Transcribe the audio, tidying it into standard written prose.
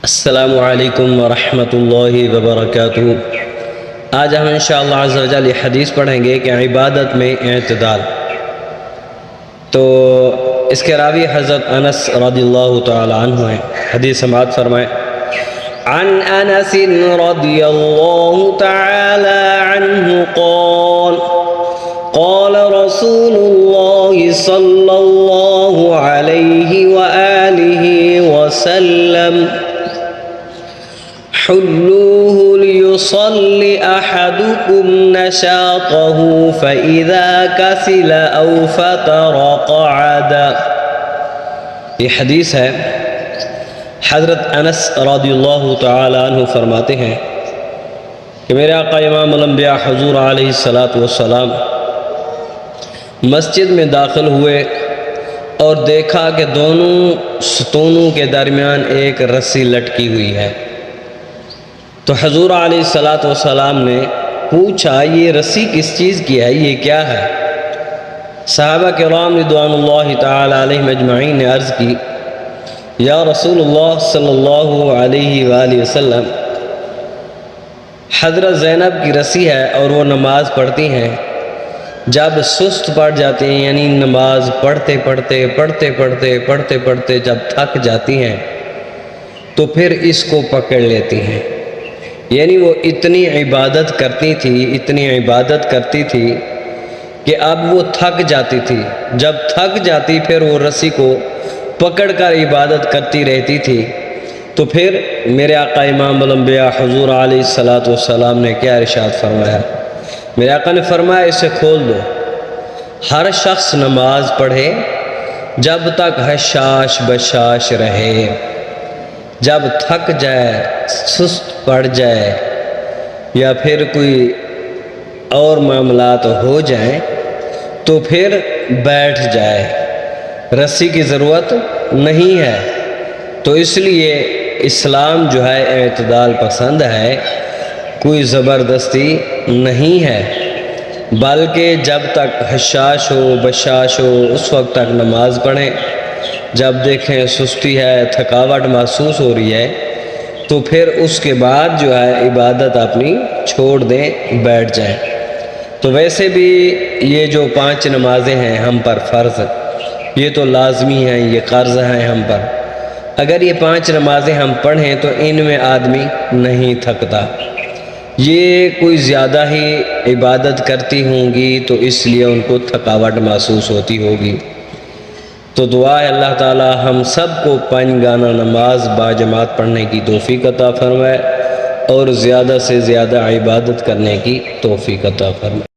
السلام علیکم ورحمۃ اللہ وبرکاتہ۔ آج ہم انشاءاللہ عز و جل یہ حدیث پڑھیں گے کہ عبادت میں اعتدال۔ تو اس کے راوی حضرت انس رضی اللہ تعالی عنہ ہیں۔ حدیث سماعت فرمائیں۔ عن انس رضی اللہ تعالی عنہ قال قال رسول اللہ صلی اللہ علیہ وآلہ وسلم حلوه ليصل أحدكم نشاطه فإذا كسل أو فتر قعد۔ یہ حدیث ہے، حضرت انس رضی اللہ تعالی عنہ فرماتے ہیں کہ میرے آقا امام الانبیاء حضور علیہ السلام مسجد میں داخل ہوئے اور دیکھا کہ دونوں ستونوں کے درمیان ایک رسی لٹکی ہوئی ہے۔ تو حضور علیہ السلام نے پوچھا یہ رسی کس چیز کی ہے، یہ کیا ہے؟ صحابہ کرام رضوان اللہ تعالی علیہم اجمعین نے عرض کی یا رسول اللہ صلی اللہ علیہ وآلہ وسلم، حضرت زینب کی رسی ہے اور وہ نماز پڑھتی ہیں، جب سست پڑ جاتے ہیں یعنی نماز پڑھتے پڑھتے جب تھک جاتی ہیں تو پھر اس کو پکڑ لیتی ہیں۔ یعنی وہ اتنی عبادت کرتی تھی کہ اب وہ تھک جاتی تھی، جب تھک جاتی پھر وہ رسی کو پکڑ کر عبادت کرتی رہتی تھی۔ تو پھر میرے آقا امام الانبیاء حضور علیہ السلام نے کیا ارشاد فرمایا؟ میرے آقا نے فرمایا اسے کھول دو، ہر شخص نماز پڑھے جب تک حشاش بشاش رہے، جب تھک جائے، سست پڑ جائے یا پھر کوئی اور معاملات ہو جائیں تو پھر بیٹھ جائے، رسی کی ضرورت نہیں ہے۔ تو اس لیے اسلام جو ہے اعتدال پسند ہے، کوئی زبردستی نہیں ہے، بلکہ جب تک حشاش ہو بشاش ہو اس وقت تک نماز پڑھیں، جب دیکھیں سستی ہے، تھکاوٹ محسوس ہو رہی ہے تو پھر اس کے بعد جو ہے عبادت اپنی چھوڑ دیں، بیٹھ جائیں۔ تو ویسے بھی یہ جو 5 نمازیں ہیں ہم پر فرض، یہ تو لازمی ہیں، یہ قرض ہیں ہم پر۔ اگر یہ 5 نمازیں ہم پڑھیں تو ان میں آدمی نہیں تھکتا۔ یہ کوئی زیادہ ہی عبادت کرتی ہوں گی تو اس لیے ان کو تھکاوٹ محسوس ہوتی ہوگی۔ تو دعا ہے اللہ تعالی ہم سب کو 5 گانا نماز باجماعت پڑھنے کی توفیق عطا فرمائے اور زیادہ سے زیادہ عبادت کرنے کی توفیق عطا فرمائے۔